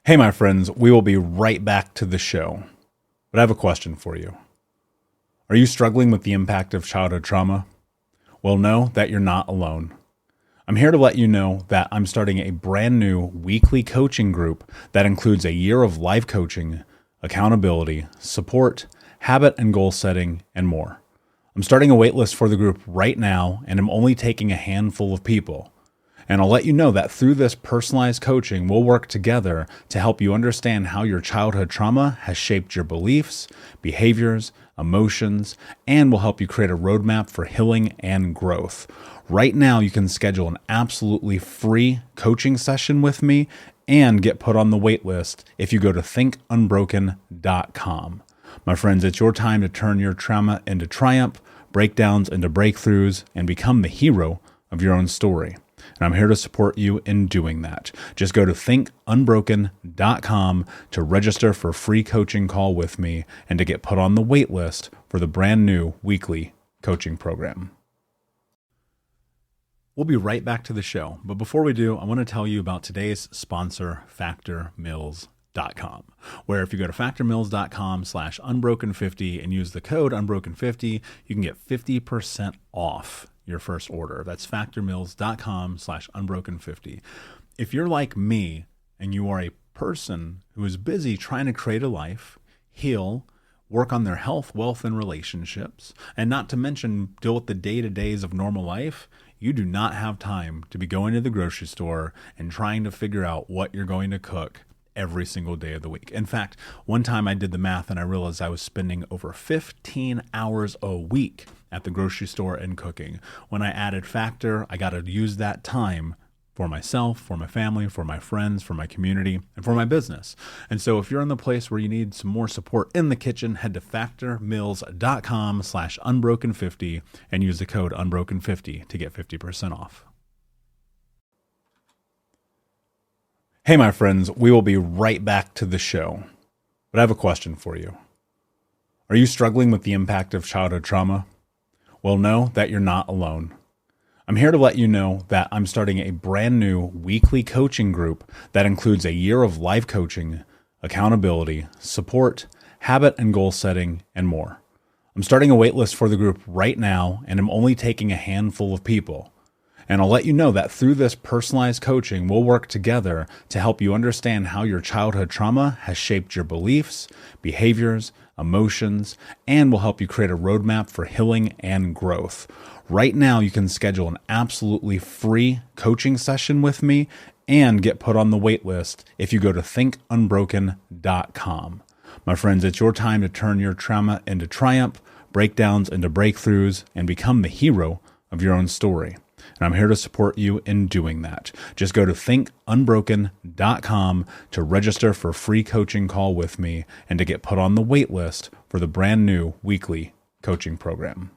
Hey, my friends, we will be right back to the show. But I have a question for you. Are you struggling with the impact of childhood trauma? Well, know that you're not alone. I'm here to let you know that I'm starting a brand new weekly coaching group that includes a year of life coaching, accountability, support, habit and goal setting, and more. I'm starting a waitlist for the group right now, and I'm only taking a handful of people. And I'll let you know that through this personalized coaching, we'll work together to help you understand how your childhood trauma has shaped your beliefs, behaviors, emotions, and will help you create a roadmap for healing and growth. Right now, you can schedule an absolutely free coaching session with me and get put on the wait list if you go to thinkunbroken.com. My friends, it's your time to turn your trauma into triumph, breakdowns into breakthroughs, and become the hero of your own story. And I'm here to support you in doing that. Just go to thinkunbroken.com to register for a free coaching call with me and to get put on the wait list for the brand new weekly coaching program. We'll be right back to the show. But before we do, I want to tell you about today's sponsor, factormeals.com, where if you go to factormeals.com/unbroken50 and use the code unbroken50, you can get 50% off your first order. That's factormeals.com/unbroken50. If you're like me and you are a person who is busy trying to create a life, heal, work on their health, wealth, and relationships, and not to mention deal with the day-to-days of normal life, you do not have time to be going to the grocery store and trying to figure out what you're going to cook every single day of the week. In fact, one time I did the math and I realized I was spending over 15 hours a week at the grocery store and cooking. When I added Factor, I got to use that time for myself, for my family, for my friends, for my community, and for my business. And so if you're in the place where you need some more support in the kitchen, head to factormeals.com/unbroken50 and use the code unbroken50 to get 50% off. Hey, my friends, we will be right back to the show. But I have a question for you. Are you struggling with the impact of childhood trauma? Well, know that you're not alone. I'm here to let you know that I'm starting a brand new weekly coaching group that includes a year of life coaching, accountability, support, habit and goal setting, and more. I'm starting a waitlist for the group right now, and I'm only taking a handful of people. And I'll let you know that through this personalized coaching, we'll work together to help you understand how your childhood trauma has shaped your beliefs, behaviors, emotions, and will help you create a roadmap for healing and growth. Right now, you can schedule an absolutely free coaching session with me and get put on the wait list if you go to thinkunbroken.com. My friends, it's your time to turn your trauma into triumph, breakdowns into breakthroughs, and become the hero of your own story. And I'm here to support you in doing that. Just go to thinkunbroken.com to register for a free coaching call with me and to get put on the wait list for the brand new weekly coaching program.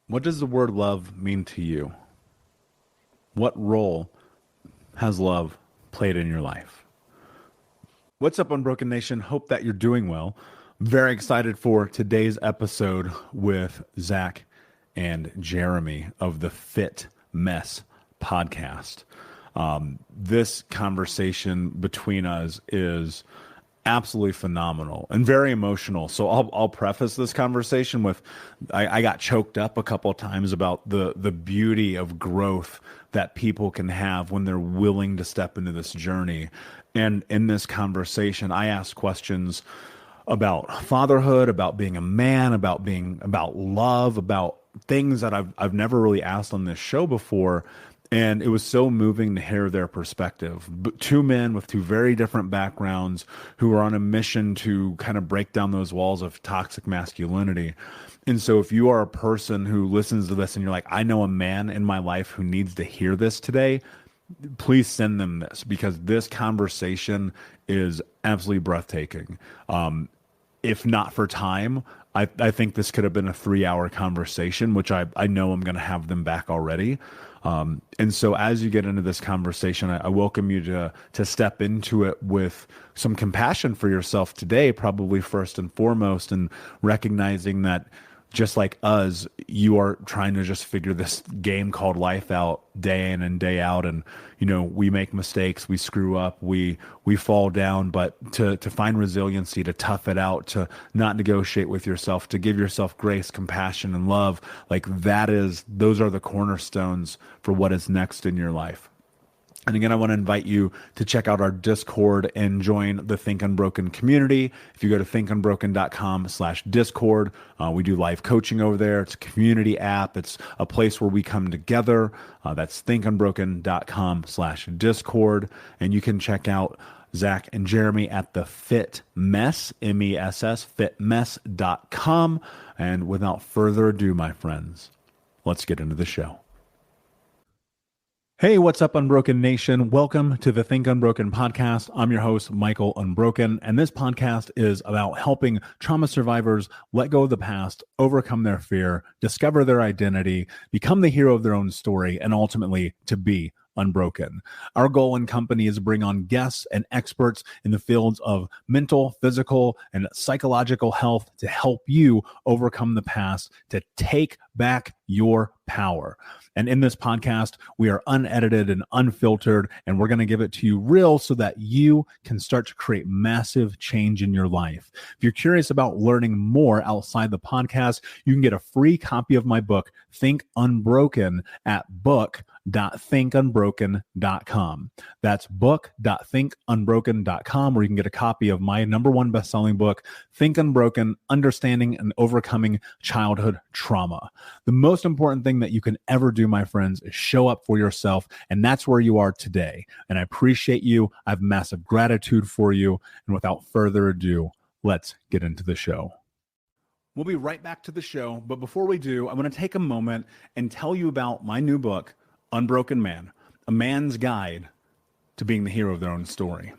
What does the word love mean to you? What role has love played in your life? What's up, Unbroken Nation? Hope that you're doing well. Very excited for today's episode with Zach and Jeremy of the FitMess podcast. This conversation between us is absolutely phenomenal and very emotional. So I'll preface this conversation with, I got choked up a couple of times about the beauty of growth that people can have when they're willing to step into this journey. And in this conversation, I asked questions about fatherhood, about being a man, about love, about things that I've never really asked on this show before. And it was so moving to hear their perspective. Two men with two very different backgrounds who are on a mission to kind of break down those walls of toxic masculinity. And so if you are a person who listens to this and you're like, I know a man in my life who needs to hear this today, please send them this, because this conversation is absolutely breathtaking. If not for time, I think this could have been a 3-hour conversation, which I know I'm going to have them back already. And so as you get into this conversation, I welcome you to step into it with some compassion for yourself today, probably first and foremost, and recognizing that just like us, you are trying to just figure this game called life out day in and day out. And, we make mistakes, we screw up, we fall down, but to find resiliency, to tough it out, to not negotiate with yourself, to give yourself grace, compassion, and love, like those are the cornerstones for what is next in your life. And again, I want to invite you to check out our Discord and join the Think Unbroken community. If you go to thinkunbroken.com/Discord, we do live coaching over there. It's a community app. It's a place where we come together. That's thinkunbroken.com/Discord. And you can check out Zach and Jeremy at the FitMess, MESS, fitmess.com. And without further ado, my friends, let's get into the show. Hey, what's up, Unbroken Nation? Welcome to the Think Unbroken podcast. I'm your host, Michael Unbroken, and this podcast is about helping trauma survivors let go of the past, overcome their fear, discover their identity, become the hero of their own story, and ultimately to be unbroken. Our goal in company is to bring on guests and experts in the fields of mental, physical, and psychological health to help you overcome the past, to take back your power. And in this podcast, we are unedited and unfiltered, and we're going to give it to you real so that you can start to create massive change in your life. If you're curious about learning more outside the podcast, you can get a free copy of my book, Think Unbroken, at book.thinkunbroken.com. That's book.thinkunbroken.com, where you can get a copy of my #1 best-selling book, Think Unbroken, Understanding and Overcoming Childhood Trauma. The most important thing that you can ever do, my friends, is show up for yourself, and that's where you are today. And I appreciate you. I have massive gratitude for you. And without further ado, let's get into the show. We'll be right back to the show, but before we do, I want to take a moment and tell you about my new book, Unbroken Man, a man's guide to being the hero of their own story.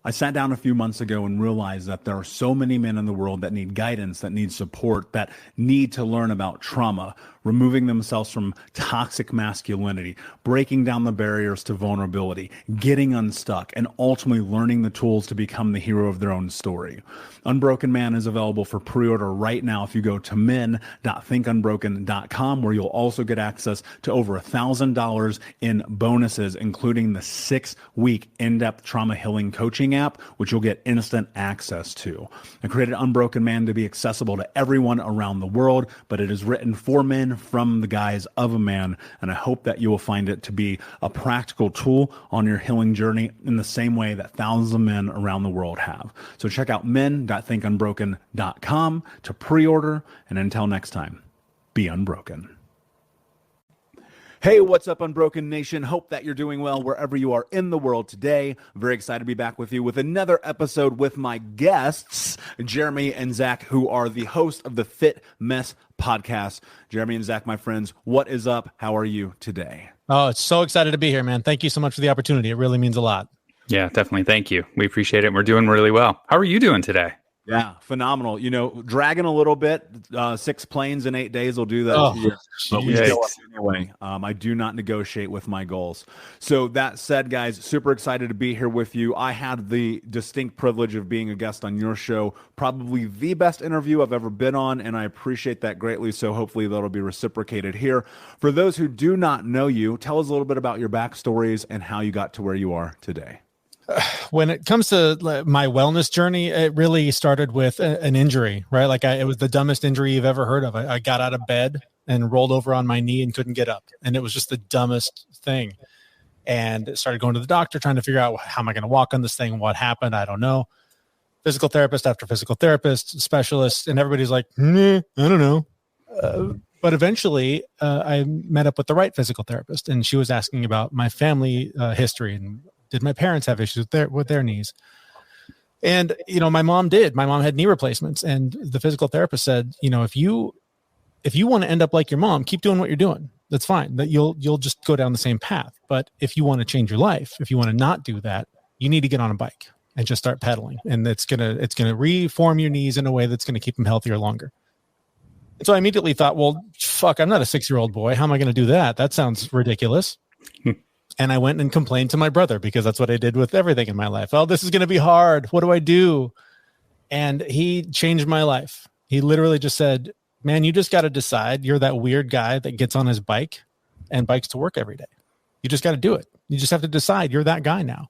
I sat down a few months ago and realized that there are so many men in the world that need guidance, that need support, that need to learn about trauma, removing themselves from toxic masculinity, breaking down the barriers to vulnerability, getting unstuck, and ultimately learning the tools to become the hero of their own story. Unbroken Man is available for pre-order right now if you go to men.thinkunbroken.com, where you'll also get access to over $1,000 in bonuses, including the 6-week in-depth trauma healing coaching app, which you'll get instant access to. I created Unbroken Man to be accessible to everyone around the world, but it is written for men from the guise of a man, and I hope that you will find it to be a practical tool on your healing journey in the same way that thousands of men around the world have. So check out men.thinkunbroken.com to pre-order, and until next time, be unbroken. Hey, what's up, Unbroken Nation? Hope that you're doing well wherever you are in the world today. I'm very excited to be back with you with another episode with my guests, Jeremy and Zach, who are the host of the FitMess podcast. Jeremy and Zach, my friends, what is up? How are you today? Oh, it's so excited to be here, man. Thank you so much for the opportunity. It really means a lot. Yeah, definitely. Thank you. We appreciate it. We're doing really well. How are you doing today? Yeah, phenomenal. Dragging a little bit. 6 planes in 8 days will do that. But we show up anyway. I do not negotiate with my goals. So that said, guys, super excited to be here with you. I had the distinct privilege of being a guest on your show, probably the best interview I've ever been on, and I appreciate that greatly. So hopefully that'll be reciprocated here. For those who do not know you, tell us a little bit about your backstories and how you got to where you are today. When it comes to my wellness journey, it really started with an injury, right? It was the dumbest injury you've ever heard of. I got out of bed and rolled over on my knee and couldn't get up. And it was just the dumbest thing. And started going to the doctor, trying to figure out how am I going to walk on this thing? What happened? I don't know. Physical therapist after physical therapist, specialist, and everybody's like, I don't know. But eventually I met up with the right physical therapist, and she was asking about my family history and did my parents have issues with their knees? And, my mom did. My mom had knee replacements. And the physical therapist said, if you want to end up like your mom, keep doing what you're doing. That's fine. That you'll just go down the same path. But if you want to change your life, if you want to not do that, you need to get on a bike and just start pedaling. And it's gonna reform your knees in a way that's going to keep them healthier longer. And so I immediately thought, well, fuck, I'm not a 6-year-old boy. How am I going to do that? That sounds ridiculous. And I went and complained to my brother, because that's what I did with everything in my life. Oh, this is going to be hard. What do I do? And he changed my life. He literally just said, man, you just got to decide you're that weird guy that gets on his bike and bikes to work every day. You just got to do it. You just have to decide you're that guy now.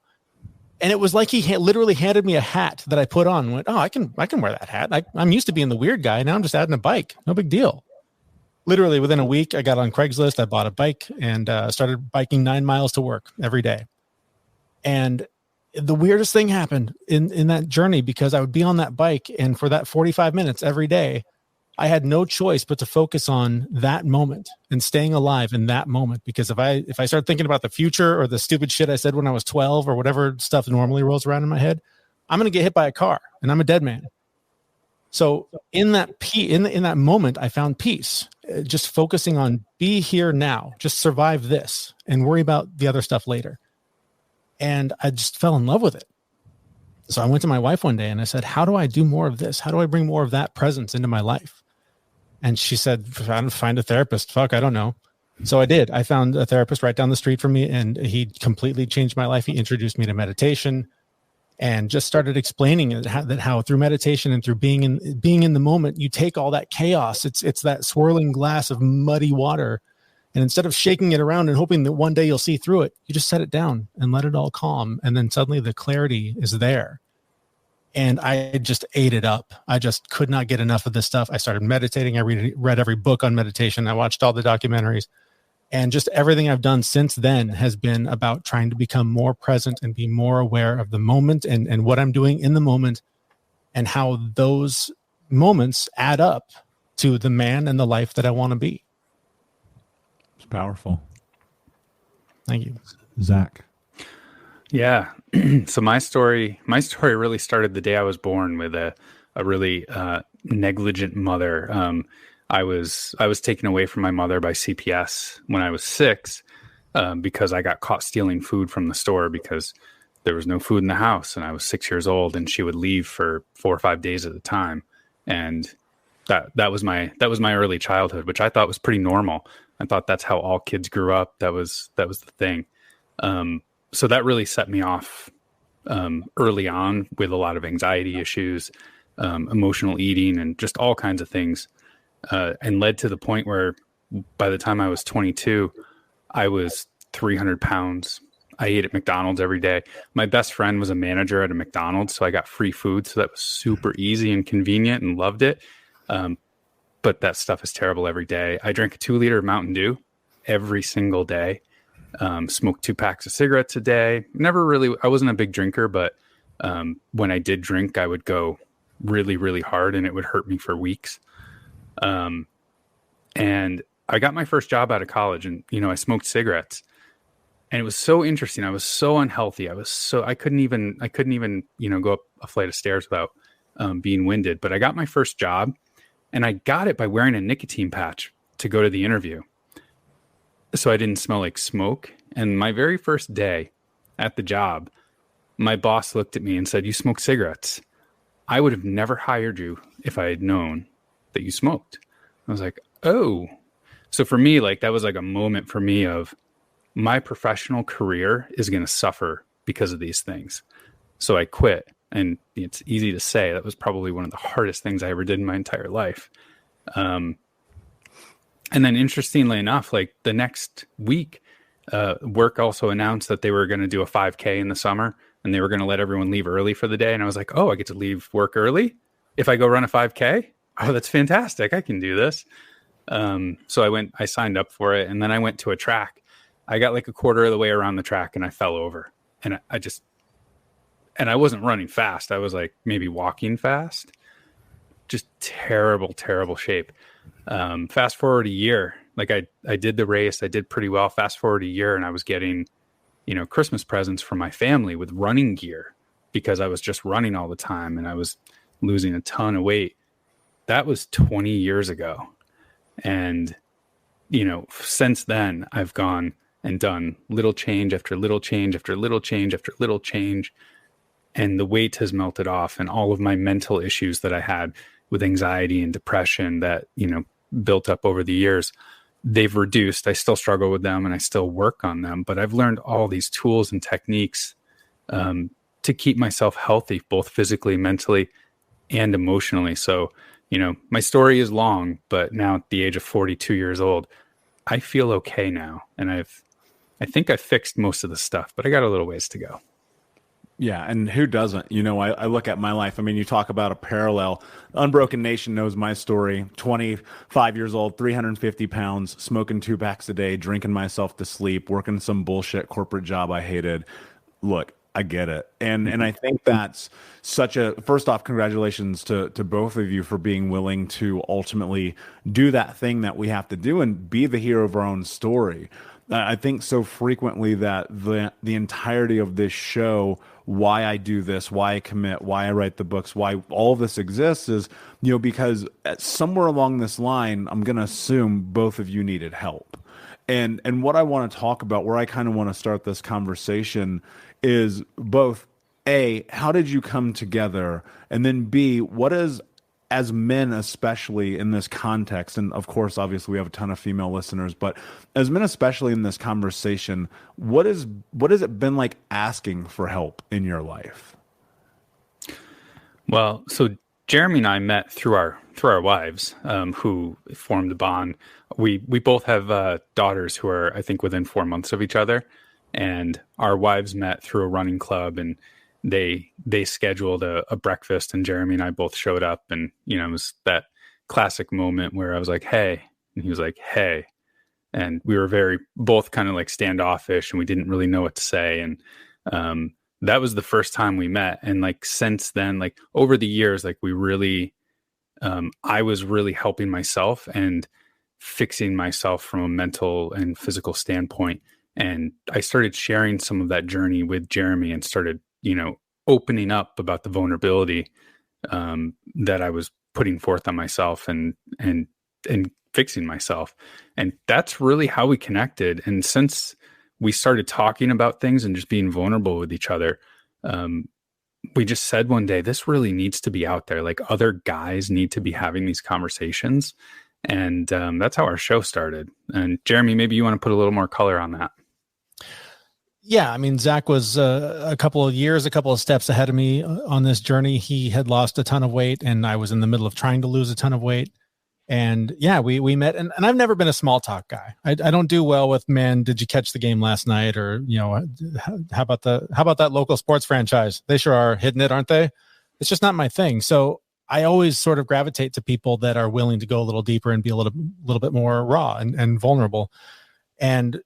And it was like he literally handed me a hat that I put on and went, oh, I can wear that hat. I'm used to being the weird guy. Now I'm just adding a bike. No big deal. Literally within a week, I got on Craigslist. I bought a bike and started biking 9 miles to work every day. And the weirdest thing happened in that journey, because I would be on that bike, and for that 45 minutes every day, I had no choice but to focus on that moment and staying alive in that moment. Because if I start thinking about the future or the stupid shit I said when I was 12 or whatever stuff normally rolls around in my head, I'm going to get hit by a car and I'm a dead man. So in that in that moment, I found peace, just focusing on be here now, just survive this and worry about the other stuff later. And I just fell in love with it. So I went to my wife one day and I said, how do I do more of this? How do I bring more of that presence into my life? And she said, find a therapist. Fuck, I don't know. So I did. I found a therapist right down the street from me, and he completely changed my life. He introduced me to meditation and just started explaining how through meditation and through being in the moment, you take all that chaos. It's that swirling glass of muddy water. And instead of shaking it around and hoping that one day you'll see through it, you just set it down and let it all calm. And then suddenly the clarity is there. And I just ate it up. I just could not get enough of this stuff. I started meditating. I read every book on meditation. I watched all the documentaries. And just everything I've done since then has been about trying to become more present and be more aware of the moment and what I'm doing in the moment, and how those moments add up to the man and the life that I want to be. It's powerful. Thank you. Zach. Yeah. So my story really started the day I was born with a really negligent mother. I was taken away from my mother by CPS when I was 6 because I got caught stealing food from the store because there was no food in the house, and I was 6 years old, and she would leave for 4 or 5 days at a time. And that was my early childhood, which I thought was pretty normal. I thought that's how all kids grew up. That was the thing. So that really set me off early on with a lot of anxiety issues, emotional eating, and just all kinds of things, and led to the point where by the time I was 22, I was 300 pounds. I ate at McDonald's every day. My best friend was a manager at a McDonald's, so I got free food. So that was super easy and convenient and loved it. But that stuff is terrible every day. I drank a 2-liter of Mountain Dew every single day. Smoked 2 packs of cigarettes a day. I wasn't a big drinker, but when I did drink, I would go really, really hard, and it would hurt me for weeks. And I got my first job out of college, and, I smoked cigarettes, and it was so interesting. I was so unhealthy. I couldn't even, go up a flight of stairs without, being winded, but I got my first job, and I got it by wearing a nicotine patch to go to the interview, so I didn't smell like smoke. And my very first day at the job, my boss looked at me and said, "You smoke cigarettes. I would have never hired you if I had known that you smoked." I was like, oh. So for me, that was like a moment for me of my professional career is going to suffer because of these things. So I quit. And it's easy to say that was probably one of the hardest things I ever did in my entire life. And then interestingly enough, the next week, work also announced that they were going to do a 5K in the summer, and they were going to let everyone leave early for the day. And I was like, oh, I get to leave work early if I go run a 5K? Oh, that's fantastic. I can do this. So I signed up for it, and then I went to a track. I got a quarter of the way around the track, and I fell over. And I wasn't running fast. I was maybe walking fast. Just terrible, terrible shape. Fast forward a year, I did the race. I did pretty well. Fast forward a year, and I was getting, Christmas presents from my family with running gear because I was just running all the time, and I was losing a ton of weight. That was 20 years ago. And, since then I've gone and done little change after little change after little change after little change. And the weight has melted off, and all of my mental issues that I had with anxiety and depression that, built up over the years, they've reduced. I still struggle with them, and I still work on them, but I've learned all these tools and techniques to keep myself healthy, both physically, mentally, and emotionally. So my story is long, but now at the age of 42 years old, I feel okay now. And I think I fixed most of the stuff, but I got a little ways to go. Yeah, and who doesn't? I look at my life. I mean, you talk about a parallel. Unbroken Nation knows my story. 25 years old, 350 pounds, smoking 2 packs a day, drinking myself to sleep, working some bullshit corporate job I hated. Look, I get it. And I think that's first off, congratulations to both of you for being willing to ultimately do that thing that we have to do and be the hero of our own story. I think so frequently that the entirety of this show, why I do this, why I commit, why I write the books, why all of this exists is, because somewhere along this line, I'm going to assume both of you needed help. And what I want to talk about, where I kind of want to start this conversation is both, A, how did you come together? And then B, what is, as men, especially in this context, and of course, obviously we have a ton of female listeners, but as men, especially in this conversation, what has it been like asking for help in your life? Well, so Jeremy and I met through our wives, who formed a bond. We both have daughters who are, I think, within 4 months of each other, and our wives met through a running club, and they scheduled a breakfast, and Jeremy and I both showed up, and it was that classic moment where I was like, "Hey," and he was like, "Hey," and we were both kind of like standoffish, and we didn't really know what to say, and that was the first time we met. And like since then, like over the years, like we really, I was really helping myself and fixing myself from a mental and physical standpoint, and I started sharing some of that journey with Jeremy and started opening up about the vulnerability that I was putting forth on myself and fixing myself. And that's really how we connected. And since we started talking about things and just being vulnerable with each other, we just said one day, this really needs to be out there. Like other guys need to be having these conversations. And that's how our show started. And Jeremy, maybe you want to put a little more color on that. Yeah, I mean, Zach was a couple of steps ahead of me on this journey. He had lost a ton of weight, and I was in the middle of trying to lose a ton of weight. And yeah, we met, and I've never been a small talk guy. I don't do well with, man, did you catch the game last night? Or, how about that local sports franchise? They sure are hitting it, aren't they? It's just not my thing. So I always sort of gravitate to people that are willing to go a little deeper and be a little bit more raw and vulnerable. And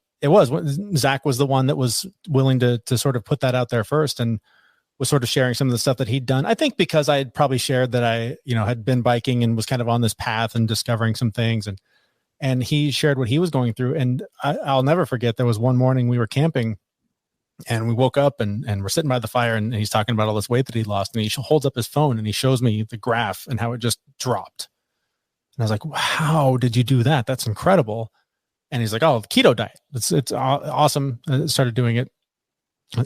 Zach was the one that was willing to sort of put that out there first, and was sort of sharing some of the stuff that he'd done. I think because I had probably shared that I, had been biking and was kind of on this path and discovering some things, and he shared what he was going through. And I'll never forget, there was one morning we were camping, and we woke up and we're sitting by the fire, and he's talking about all this weight that he lost, and he holds up his phone and he shows me the graph and how it just dropped. And I was like, how did you do that? That's incredible. And he's like, oh, the keto diet. It's awesome. I started doing it.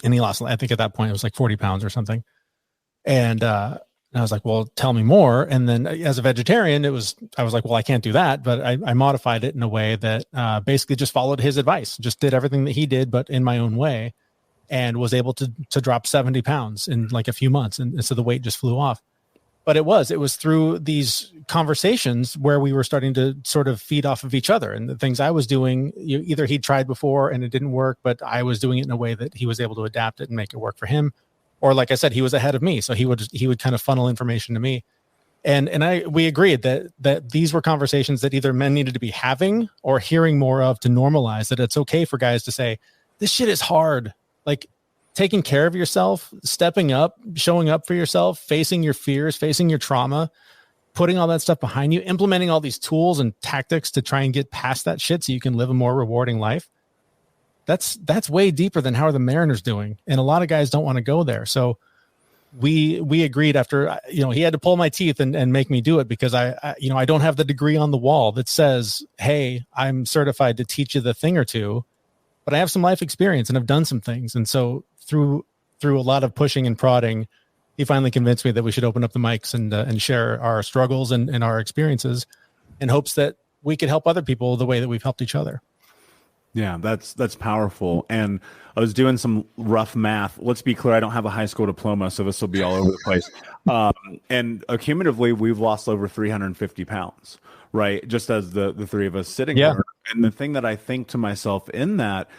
And he lost, I think at that point, it was like 40 pounds or something. And I was like, well, tell me more. And then as a vegetarian, I was like, well, I can't do that. But I modified it in a way that basically just followed his advice, just did everything that he did, but in my own way, and was able to drop 70 pounds in like a few months. And so the weight just flew off. But it was through these conversations where we were starting to sort of feed off of each other, and the things I was doing, either he'd tried before and it didn't work, but I was doing it in a way that he was able to adapt it and make it work for him. Or like I said, he was ahead of me. So he would kind of funnel information to me. And we agreed that these were conversations that either men needed to be having or hearing more of, to normalize that it's okay for guys to say, this shit is hard. Like, taking care of yourself, stepping up, showing up for yourself, facing your fears, facing your trauma, putting all that stuff behind you, implementing all these tools and tactics to try and get past that shit so you can live a more rewarding life. That's way deeper than how are the Mariners doing. And a lot of guys don't want to go there. So we agreed after, he had to pull my teeth and make me do it, because I don't have the degree on the wall that says, hey, I'm certified to teach you the thing or two, but I have some life experience and I've done some things. And so through a lot of pushing and prodding, he finally convinced me that we should open up the mics and share our struggles and our experiences, in hopes that we could help other people the way that we've helped each other. Yeah, that's powerful. And I was doing some rough math. Let's be clear, I don't have a high school diploma, so this will be all over the place. And cumulatively, we've lost over 350 pounds, right? Just as the three of us sitting Yeah. here. And the thing that I think to myself in that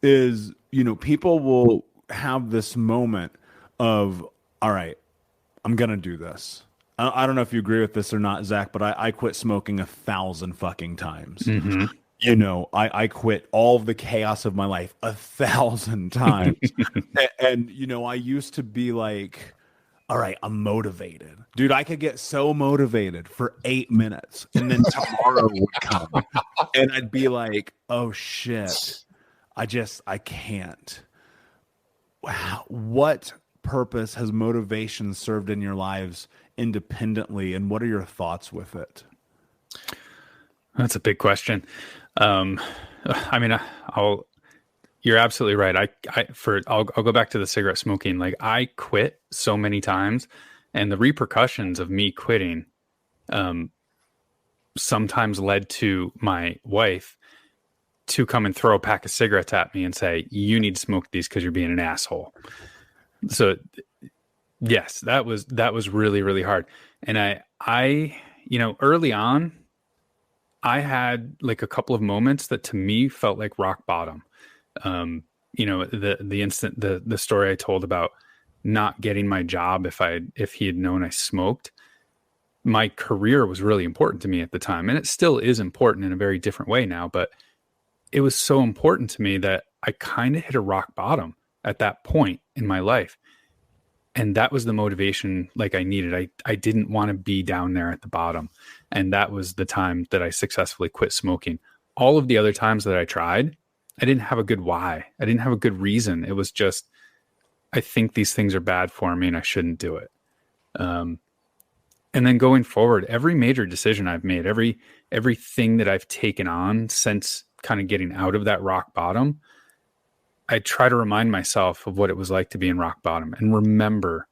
is, people will have this moment of, all right, I'm going to do this. I don't know if you agree with this or not, Zach, but I quit smoking 1,000 fucking times. Mm-hmm. I quit all of the chaos of my life 1,000 times. and, I used to be like, all right, I'm motivated. Dude, I could get so motivated for 8 minutes and then tomorrow would come. And I'd be like, oh shit, I can't. Wow. What purpose has motivation served in your lives independently, and what are your thoughts with it? That's a big question. You're absolutely right. I'll go back to the cigarette smoking. Like, I quit so many times, and the repercussions of me quitting, sometimes led to my wife to come and throw a pack of cigarettes at me and say, you need to smoke these because you're being an asshole. So yes, that was really, really hard. And I, early on, I had like a couple of moments that to me felt like rock bottom. The story I told about not getting my job if he had known I smoked. My career was really important to me at the time, and it still is important in a very different way now, but it was so important to me that I kind of hit a rock bottom at that point in my life. And that was the motivation like I needed. I didn't want to be down there at the bottom. And that was the time that I successfully quit smoking. All of the other times that I tried, I didn't have a good why. I didn't have a good reason. It was just, I think these things are bad for me and I shouldn't do it. And then going forward, every major decision I've made, everything that I've taken on since kind of getting out of that rock bottom, I try to remind myself of what it was like to be in rock bottom and remember,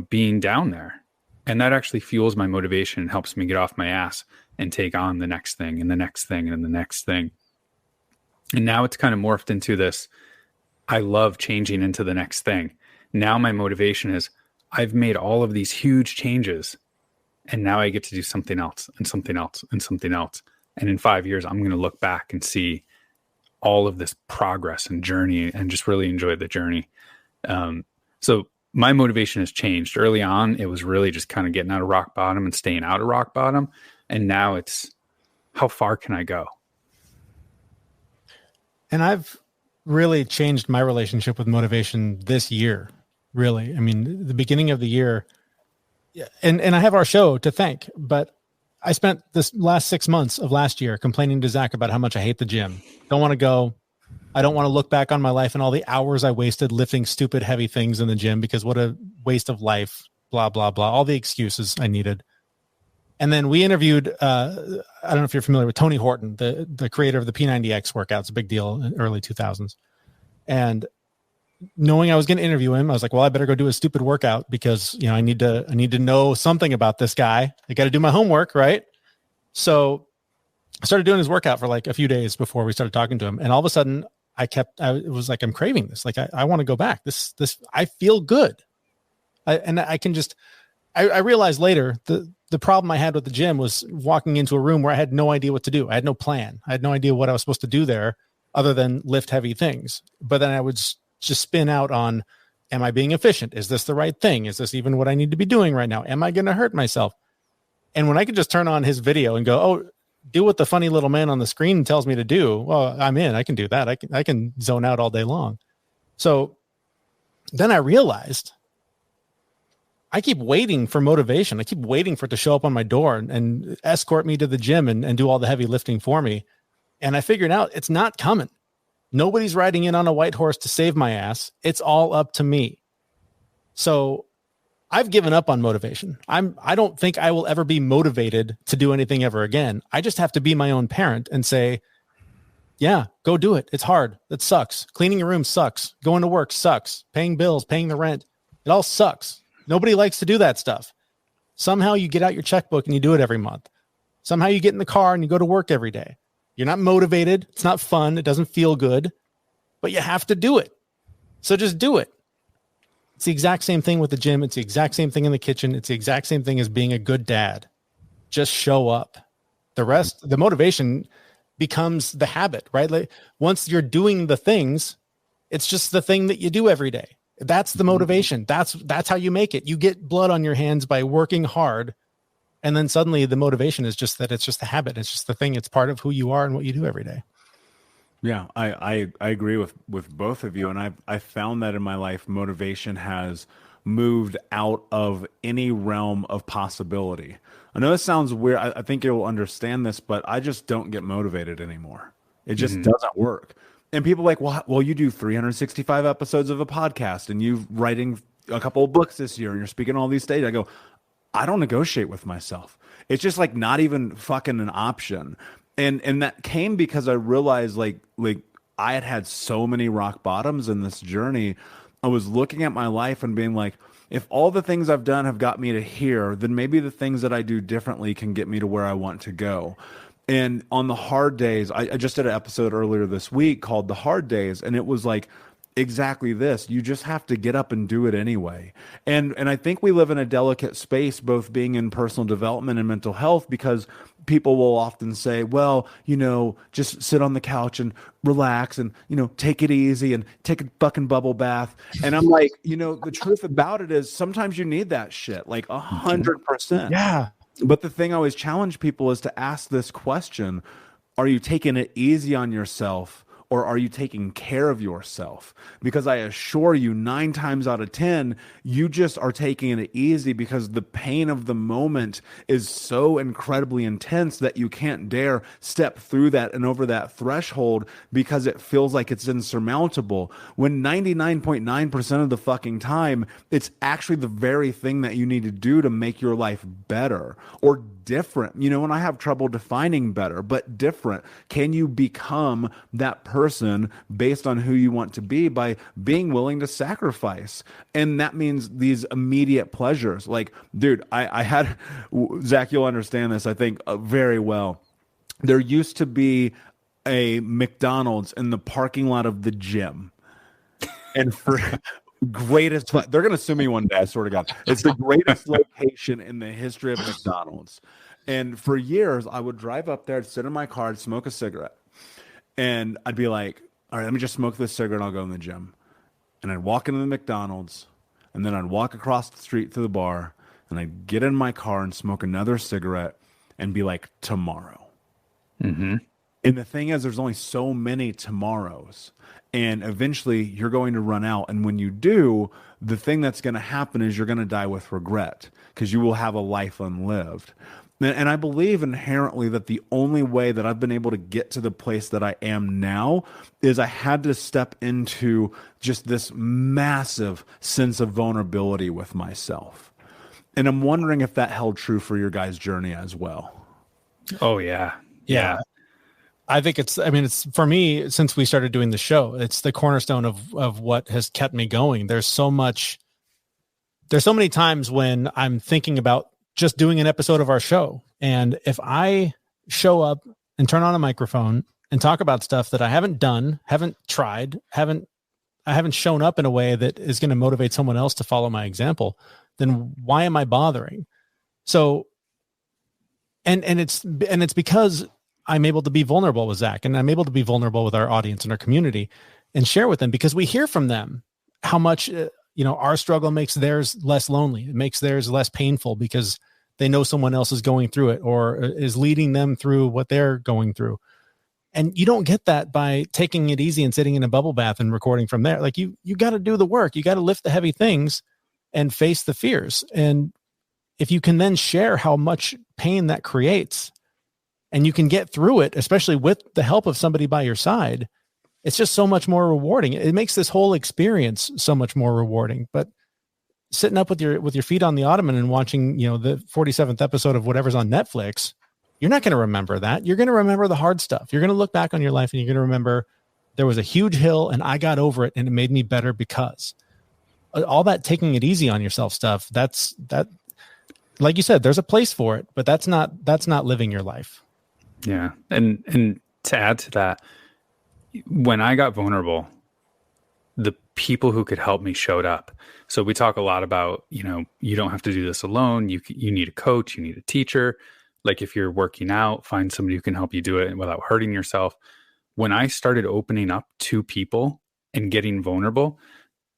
being down there. And that actually fuels my motivation and helps me get off my ass and take on the next thing and the next thing and the next thing. And now it's kind of morphed into this, I love changing into the next thing. Now my motivation is I've made all of these huge changes and now I get to do something else and something else and something else. And in 5 years, I'm going to look back and see all of this progress and journey and just really enjoy the journey. So my motivation has changed. Early on, it was really just kind of getting out of rock bottom and staying out of rock bottom. And now it's, how far can I go? And I've really changed my relationship with motivation this year. Really. I mean, the beginning of the year, and I have our show to thank, but I spent this last 6 months of last year complaining to Zach about how much I hate the gym. Don't want to go. I don't want to look back on my life and all the hours I wasted lifting stupid, heavy things in the gym because what a waste of life, blah, blah, blah. All the excuses I needed. And then we interviewed, I don't know if you're familiar with Tony Horton, the creator of the P90X workout. It's a big deal in early 2000s. And knowing I was going to interview him, I was like, well, I better go do a stupid workout because, I need to know something about this guy. I got to do my homework, right? So I started doing his workout for like a few days before we started talking to him. And all of a sudden it was like, I'm craving this. Like, I want to go back. This, I feel good. I realized later the problem I had with the gym was walking into a room where I had no idea what to do. I had no plan. I had no idea what I was supposed to do there other than lift heavy things. But then I would just spin out on, am I being efficient? Is this the right thing? Is this even what I need to be doing right now? Am I going to hurt myself? And when I could just turn on his video and go, oh, do what the funny little man on the screen tells me to do. Well, I'm in, I can do that. I can zone out all day long. So then I realized I keep waiting for motivation. I keep waiting for it to show up on my door and escort me to the gym and do all the heavy lifting for me. And I figured out it's not coming. Nobody's riding in on a white horse to save my ass. It's all up to me. So I've given up on motivation. I don't think I will ever be motivated to do anything ever again. I just have to be my own parent and say, yeah, go do it. It's hard. It sucks. Cleaning your room sucks. Going to work sucks. Paying bills, paying the rent. It all sucks. Nobody likes to do that stuff. Somehow you get out your checkbook and you do it every month. Somehow you get in the car and you go to work every day. You're not motivated. It's not fun. It doesn't feel good, but you have to do it. So just do it. It's the exact same thing with the gym. It's the exact same thing in the kitchen. It's the exact same thing as being a good dad. Just show up. The rest, the motivation becomes the habit, right? Like once you're doing the things, it's just the thing that you do every day. That's the motivation. That's how you make it. You get blood on your hands by working hard. And then suddenly the motivation is just that it's just the habit. It's just the thing. It's part of who you are and what you do every day. Yeah, I agree with both of you. And I found that in my life, motivation has moved out of any realm of possibility. I know this sounds weird. I think you'll understand this, but I just don't get motivated anymore. It just doesn't work. And people are like, well, you do 365 episodes of a podcast and you're writing a couple of books this year and you're speaking on all these stages. I go, I don't negotiate with myself. It's just like not even fucking an option. And that came because I realized like I had so many rock bottoms in this journey. I was looking at my life and being like, if all the things I've done have got me to here, then maybe the things that I do differently can get me to where I want to go. And on the hard days, I just did an episode earlier this week called The Hard Days. And it was like exactly this. You just have to get up and do it anyway. And I think we live in a delicate space, both being in personal development and mental health, because people will often say, well, just sit on the couch and relax and, take it easy and take a fucking bubble bath. And I'm like, the truth about it is sometimes you need that shit, like 100%. Yeah. But the thing I always challenge people is to ask this question: are you taking it easy on yourself, or are you taking care of yourself? Because I assure you 9 times out of 10, you just are taking it easy because the pain of the moment is so incredibly intense that you can't dare step through that and over that threshold because it feels like it's insurmountable. When 99.9% of the fucking time, it's actually the very thing that you need to do to make your life better or different. And I have trouble defining better, but different. Can you become that person based on who you want to be by being willing to sacrifice? And that means these immediate pleasures. Like, dude, I had, Zach, you'll understand this, I think, very well. There used to be a McDonald's in the parking lot of the gym. And for greatest, they're going to sue me one day, I swear to God. It's the greatest location in the history of McDonald's. And for years, I would drive up there, I'd sit in my car, I'd smoke a cigarette. And I'd be like, all right, let me just smoke this cigarette and I'll go in the gym. And I'd walk into the McDonald's, and then I'd walk across the street to the bar, and I'd get in my car and smoke another cigarette and be like, tomorrow. Mm-hmm. And the thing is, there's only so many tomorrows. And eventually you're going to run out. And when you do, the thing that's going to happen is you're going to die with regret because you will have a life unlived. And I believe inherently that the only way that I've been able to get to the place that I am now is I had to step into just this massive sense of vulnerability with myself. And I'm wondering if that held true for your guys' journey as well. Oh, yeah. Yeah. I think it's for me, since we started doing the show, it's the cornerstone of what has kept me going. There's so many times when I'm thinking about just doing an episode of our show. And if I show up and turn on a microphone and talk about stuff that I haven't done, haven't tried, I haven't shown up in a way that is going to motivate someone else to follow my example, then why am I bothering? So, and it's because I'm able to be vulnerable with Zach, and I'm able to be vulnerable with our audience and our community and share with them, because we hear from them how much, our struggle makes theirs less lonely. It makes theirs less painful because they know someone else is going through it or is leading them through what they're going through. And you don't get that by taking it easy and sitting in a bubble bath and recording from there. Like you got to do the work. You got to lift the heavy things and face the fears. And if you can then share how much pain that creates and you can get through it, especially with the help of somebody by your side, it's just so much more rewarding. It makes this whole experience so much more rewarding. But sitting up with your feet on the ottoman and watching, the 47th episode of whatever's on Netflix, you're not going to remember that. You're going to remember the hard stuff. You're going to look back on your life and you're going to remember there was a huge hill and I got over it and it made me better because all that taking it easy on yourself stuff, that, like you said, there's a place for it, but that's not living your life. Yeah. And to add to that, when I got vulnerable, the people who could help me showed up. So we talk a lot about, you don't have to do this alone. You need a coach, you need a teacher. Like if you're working out, find somebody who can help you do it without hurting yourself. When I started opening up to people and getting vulnerable,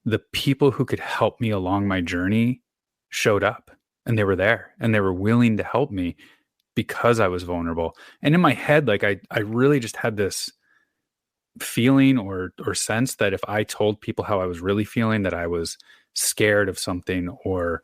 the people who could help me along my journey showed up, and they were there and they were willing to help me because I was vulnerable. And in my head, like I really just had this feeling or sense that if I told people how I was really feeling, that I was scared of something or,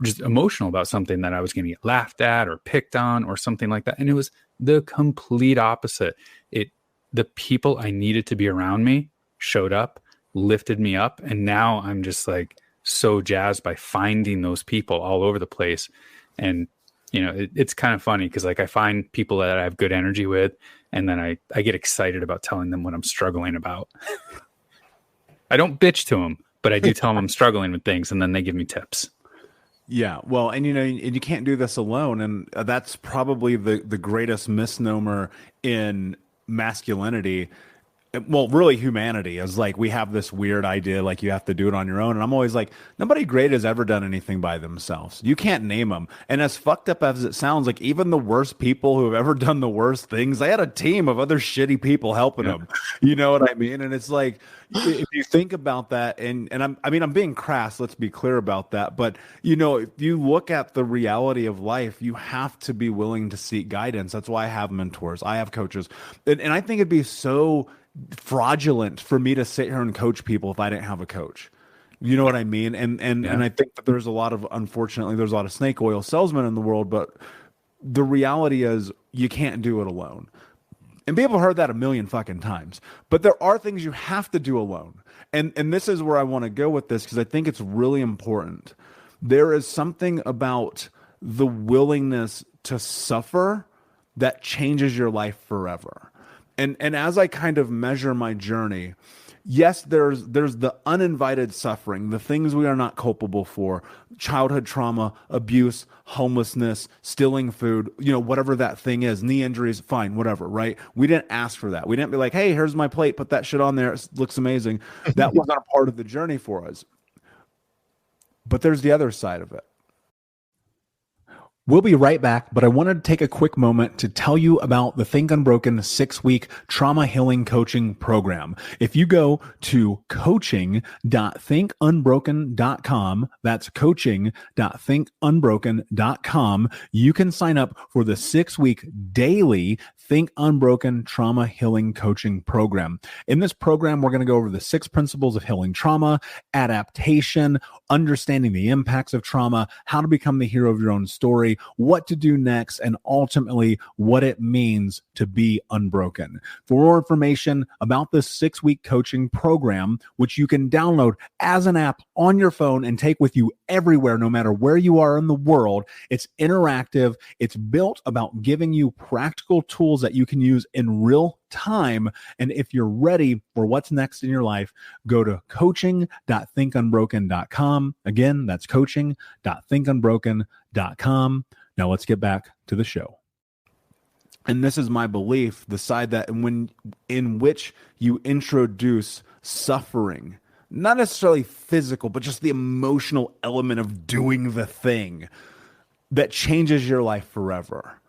just emotional about something, that I was going to get laughed at or picked on or something like that. And it was the complete opposite. The people I needed to be around me showed up, lifted me up. And now I'm just like so jazzed by finding those people all over the place. And, it's kind of funny because like I find people that I have good energy with, and then I get excited about telling them what I'm struggling about. I don't bitch to them, but I do tell them I'm struggling with things, and then they give me tips. Yeah, well, and you can't do this alone, and that's probably the greatest misnomer in masculinity. Well, really humanity is like, we have this weird idea like you have to do it on your own. And I'm always like, nobody great has ever done anything by themselves. You can't name them. And as fucked up as it sounds, like even the worst people who have ever done the worst things, they had a team of other shitty people helping them. You know what I mean? And it's like, if you think about that, and I'm being crass, let's be clear about that. But, if you look at the reality of life, you have to be willing to seek guidance. That's why I have mentors. I have coaches. And I think it'd be so fraudulent for me to sit here and coach people if I didn't have a coach. You know what I mean? And I think that unfortunately, there's a lot of snake oil salesmen in the world, but the reality is you can't do it alone. And people heard that a million fucking times, but there are things you have to do alone. And this is where I want to go with this, because I think it's really important. There is something about the willingness to suffer that changes your life forever. And as I kind of measure my journey, yes, there's the uninvited suffering, the things we are not culpable for, childhood trauma, abuse, homelessness, stealing food, whatever that thing is, knee injuries, fine, whatever, right? We didn't ask for that. We didn't be like, hey, here's my plate, put that shit on there, it looks amazing. That wasn't a part of the journey for us. But there's the other side of it. We'll be right back, but I wanted to take a quick moment to tell you about the Think Unbroken 6-week trauma healing coaching program. If you go to coaching.thinkunbroken.com, that's coaching.thinkunbroken.com, you can sign up for the 6-week daily Think Unbroken trauma healing coaching program. In this program, we're going to go over the 6 principles of healing trauma, adaptation, understanding the impacts of trauma, how to become the hero of your own story, what to do next, and ultimately what it means to be unbroken. For more information about this 6-week coaching program, which you can download as an app on your phone and take with you everywhere, no matter where you are in the world, it's interactive. It's built about giving you practical tools that you can use in real time. And if you're ready for what's next in your life, go to coaching.thinkunbroken.com. Again, that's coaching.thinkunbroken.com. Now let's get back to the show. And this is my belief, the side that in which you introduce suffering, not necessarily physical, but just the emotional element of doing the thing that changes your life forever.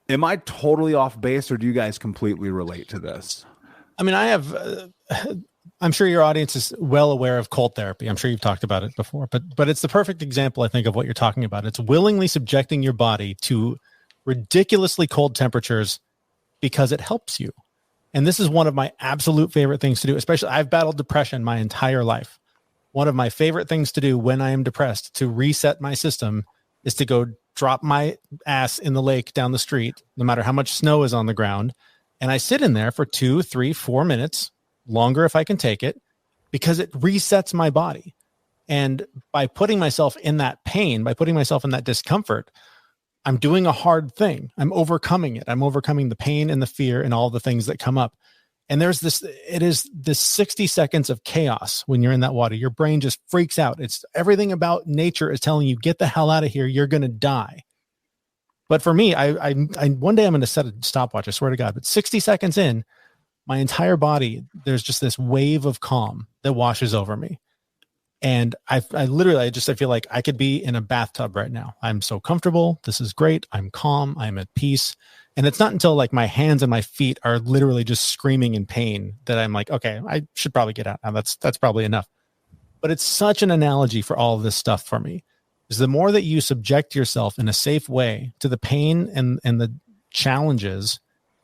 Am I totally off base, or do you guys completely relate to this? I mean, I'm sure your audience is well aware of cold therapy. I'm sure you've talked about it before, but it's the perfect example, I think, of what you're talking about. It's willingly subjecting your body to ridiculously cold temperatures because it helps you. And this is one of my absolute favorite things to do, especially I've battled depression my entire life. One of my favorite things to do when I am depressed to reset my system is to go drop my ass in the lake down the street, no matter how much snow is on the ground. And I sit in there for 2, 3, 4 minutes, longer if I can take it, because it resets my body. And by putting myself in that pain, by putting myself in that discomfort, I'm doing a hard thing. I'm overcoming it. I'm overcoming the pain and the fear and all the things that come up. And it is this 60 seconds of chaos when you're in that water. Your brain just freaks out. It's everything about nature is telling you, get the hell out of here. You're going to die. But for me, I one day I'm going to set a stopwatch. I swear to God, but 60 seconds in, my entire body, there's just this wave of calm that washes over me. And I feel like I could be in a bathtub right now. I'm so comfortable. This is great. I'm calm. I'm at peace. And it's not until like my hands and my feet are literally just screaming in pain that I'm like, okay, I should probably get out now. That's probably enough. But it's such an analogy for all of this stuff for me, is the more that you subject yourself in a safe way to the pain and the challenges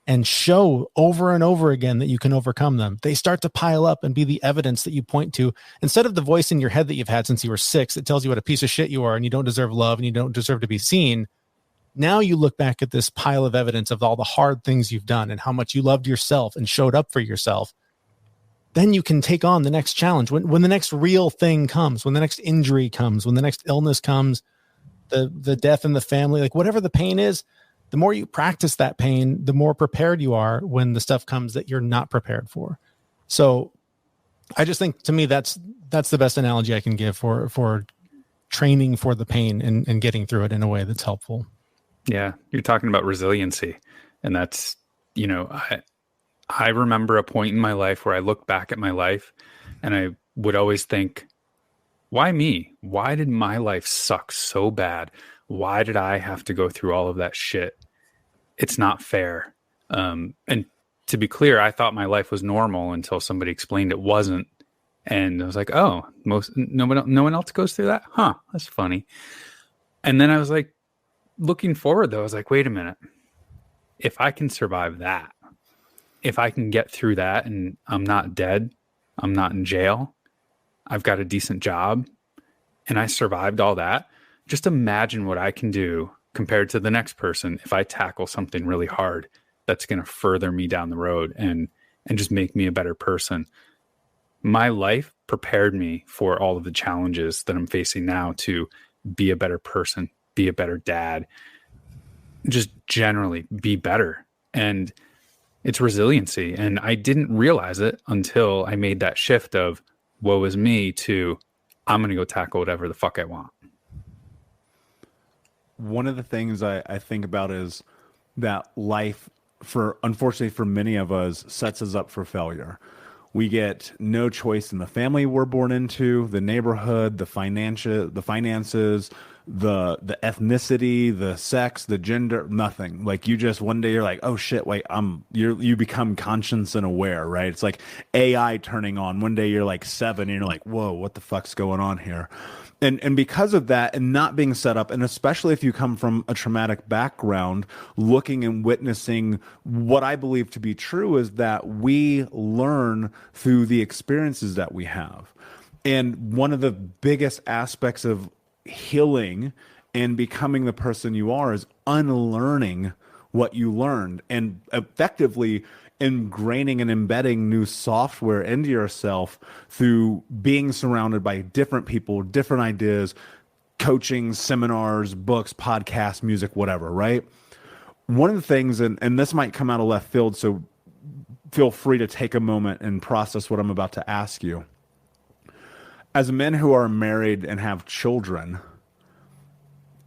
and show over and over again that you can overcome them, they start to pile up and be the evidence that you point to, instead of the voice in your head that you've had since you were 6 that tells you what a piece of shit you are and you don't deserve love and you don't deserve to be seen. Now you look back at this pile of evidence of all the hard things you've done and how much you loved yourself and showed up for yourself. Then you can take on the next challenge. When the next real thing comes, when the next injury comes, when the next illness comes, the death in the family, like whatever the pain is, the more you practice that pain, the more prepared you are when the stuff comes that you're not prepared for. So I just think, to me, that's the best analogy I can give for training for the pain and getting through it in a way that's helpful. Yeah. You're talking about resiliency. And that's, I remember a point in my life where I look back at my life and I would always think, why me? Why did my life suck so bad? Why did I have to go through all of that shit? It's not fair. And to be clear, I thought my life was normal until somebody explained it wasn't. And I was like, oh, no one else goes through that? Huh, that's funny. And then I was like, looking forward though, I was like, wait a minute. If I can survive that, if I can get through that and I'm not dead, I'm not in jail, I've got a decent job, and I survived all that, just imagine what I can do compared to the next person if I tackle something really hard that's going to further me down the road and just make me a better person. My life prepared me for all of the challenges that I'm facing now to be a better person, be a better dad, just generally be better. And it's resiliency. And I didn't realize it until I made that shift of woe is me to I'm going to go tackle whatever the fuck I want. One of the things I think about is that life, unfortunately for many of us, sets us up for failure. We get no choice in the family we're born into, the neighborhood, the finances, the ethnicity, the sex, the gender, nothing. Like you just one day you're like, oh shit, wait, you become conscious and aware, right? It's like AI turning on. One day you're like 7 and you're like, whoa, what the fuck's going on here? And because of that and not being set up, and especially if you come from a traumatic background, looking and witnessing what I believe to be true is that we learn through the experiences that we have. And one of the biggest aspects of healing and becoming the person you are is unlearning what you learned and effectively ingraining and embedding new software into yourself through being surrounded by different people, different ideas, coaching, seminars, books, podcasts, music, whatever, right? One of the things, and this might come out of left field, so feel free to take a moment and process what I'm about to ask you. As men who are married and have children,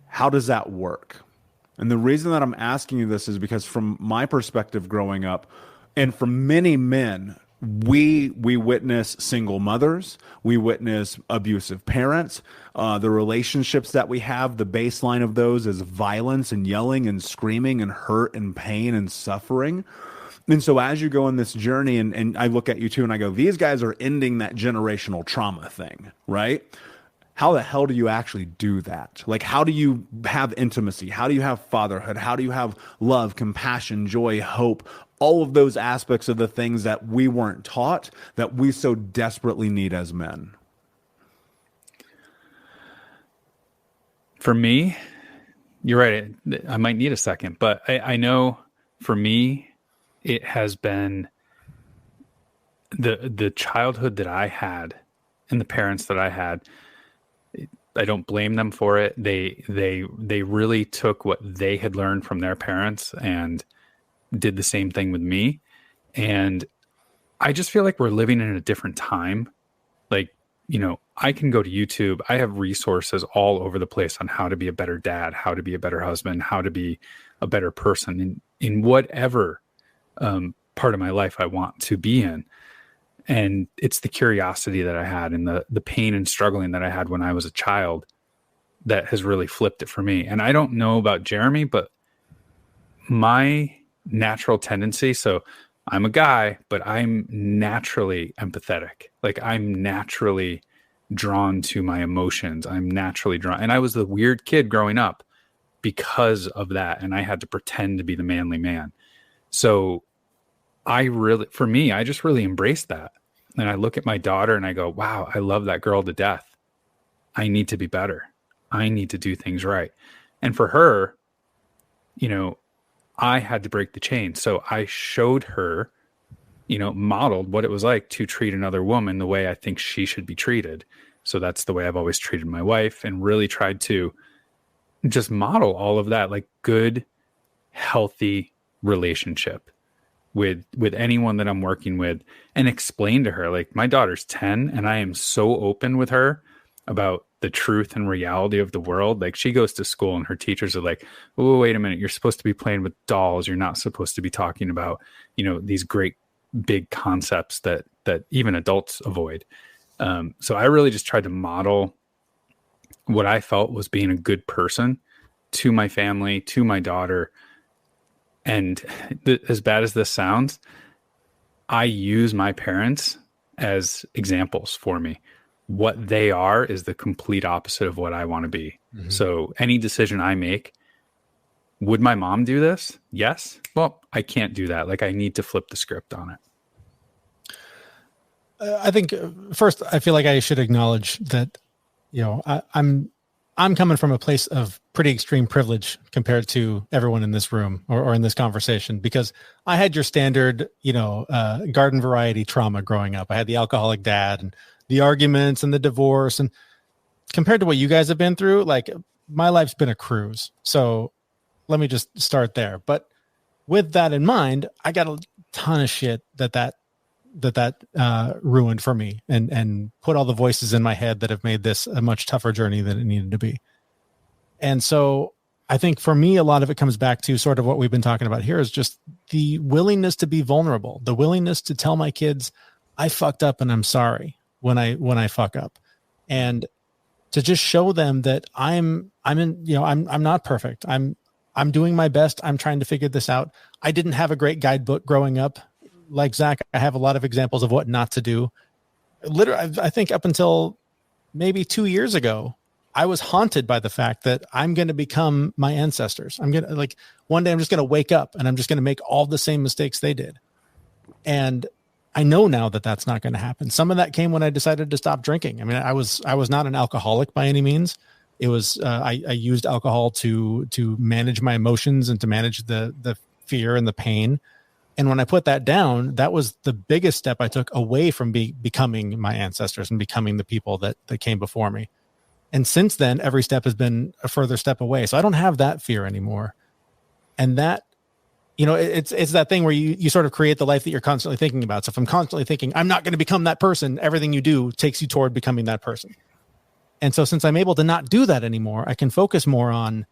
how does that work? And the reason that I'm asking you this is because from my perspective growing up, and for many men, we witness single mothers, we witness abusive parents, the relationships that we have, the baseline of those is violence and yelling and screaming and hurt and pain and suffering. And so as you go on this journey, and I look at you too and I go, these guys are ending that generational trauma thing, right? How the hell do you actually do that? Like, how do you have intimacy? How do you have fatherhood? How do you have love, compassion, joy, hope? All of those aspects of the things that we weren't taught that we so desperately need as men. For me, you're right. I might need a second, but I know for me, it has been the childhood that I had and the parents that I had. I don't blame them for it. They really took what they had learned from their parents and did the same thing with me. And I just feel like we're living in a different time. Like I can go to YouTube. I have resources all over the place on how to be a better dad, how to be a better husband, how to be a better person in whatever part of my life I want to be in. And it's the curiosity that I had and the pain and struggling that I had when I was a child that has really flipped it for me. And I don't know about Jeremy, but my natural tendency, so I'm a guy, but I'm naturally empathetic. Like I'm naturally drawn to my emotions. I'm naturally drawn. And I was the weird kid growing up because of that. And I had to pretend to be the manly man. So I just really embraced that. And I look at my daughter and I go, wow, I love that girl to death. I need to be better. I need to do things right. And for her, I had to break the chain. So I showed her, modeled what it was like to treat another woman the way I think she should be treated. So that's the way I've always treated my wife, and really tried to just model all of that, like good, healthy relationship with anyone that I'm working with, and explain to her, like, my daughter's 10 and I am so open with her about the truth and reality of the world. Like, she goes to school and her teachers are like, oh, wait a minute, you're supposed to be playing with dolls. You're not supposed to be talking about, these great big concepts that even adults avoid. So I really just tried to model what I felt was being a good person to my family, to my daughter. And as bad as this sounds, I use my parents as examples for me. What they are is the complete opposite of what I want to be. Mm-hmm. So any decision I make, would my mom do this? Yes. Well, I can't do that. Like, I need to flip the script on it. I think first, I feel like I should acknowledge that, I'm coming from a place of pretty extreme privilege compared to everyone in this room or in this conversation, because I had your standard, garden variety trauma growing up. I had the alcoholic dad and the arguments and the divorce, and compared to what you guys have been through, like, my life's been a cruise. So let me just start there. But with that in mind, I got a ton of shit that ruined for me and put all the voices in my head that have made this a much tougher journey than it needed to be. And so I think for me, a lot of it comes back to sort of what we've been talking about here, is just the willingness to be vulnerable, the willingness to tell my kids, I fucked up and I'm sorry when I fuck up, and to just show them that I'm not perfect. I'm doing my best. I'm trying to figure this out. I didn't have a great guidebook growing up. Like Zach, I have a lot of examples of what not to do. Literally, I think up until maybe 2 years ago, I was haunted by the fact that I'm going to become my ancestors. I'm going to, like, one day I'm just going to wake up and I'm just going to make all the same mistakes they did. And I know now that that's not going to happen. Some of that came when I decided to stop drinking. I mean, I was not an alcoholic by any means. It was, I used alcohol to manage my emotions and to manage the fear and the pain. And when I put that down, that was the biggest step I took away from becoming my ancestors and becoming the people that came before me. And since then, every step has been a further step away. So I don't have that fear anymore. And that, it's that thing where you sort of create the life that you're constantly thinking about. So if I'm constantly thinking, I'm not going to become that person, everything you do takes you toward becoming that person. And so since I'm able to not do that anymore, I can focus more on,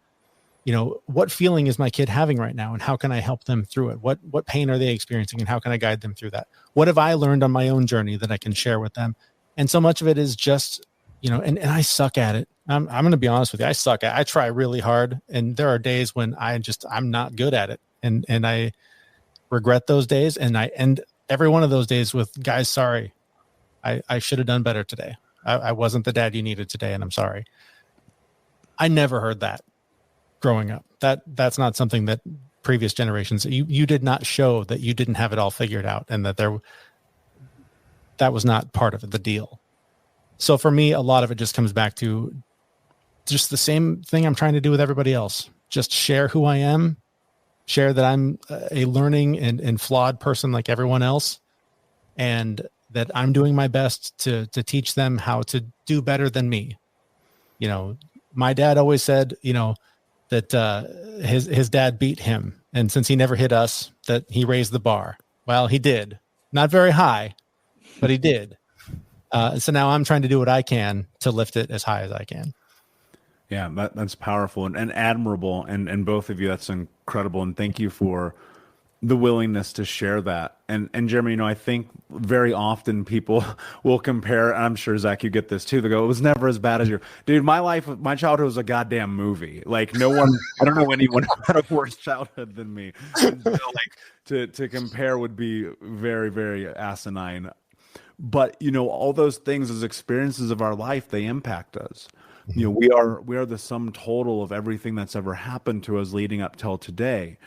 what feeling is my kid having right now and how can I help them through it? What pain are they experiencing and how can I guide them through that? What have I learned on my own journey that I can share with them? And so much of it is just, and I suck at it. I'm going to be honest with you. I try really hard. And there are days when I'm not good at it. And I regret those days. And I end every one of those days with, guys, sorry, I should have done better today. I wasn't the dad you needed today. And I'm sorry. I never heard that growing up. That's not something that previous generations, you did not show that you didn't have it all figured out and that that was not part of the deal. So for me, a lot of it just comes back to just the same thing I'm trying to do with everybody else. Just share who I am, share that I'm a learning and flawed person like everyone else, and that I'm doing my best to teach them how to do better than me. My dad always said, that his dad beat him. And since he never hit us, that he raised the bar. Well, he did. Not very high, but he did. So now I'm trying to do what I can to lift it as high as I can. Yeah, that's powerful and admirable. And both of you, that's incredible. And thank you for the willingness to share that. And Jeremy, I think very often people will compare, and I'm sure Zach, you get this too. They go, it was never as bad as your dude. My childhood was a goddamn movie. Like I don't know anyone who had a worse childhood than me. And so, to compare would be very, very asinine. But all those things as experiences of our life, they impact us. We are the sum total of everything that's ever happened to us leading up till today.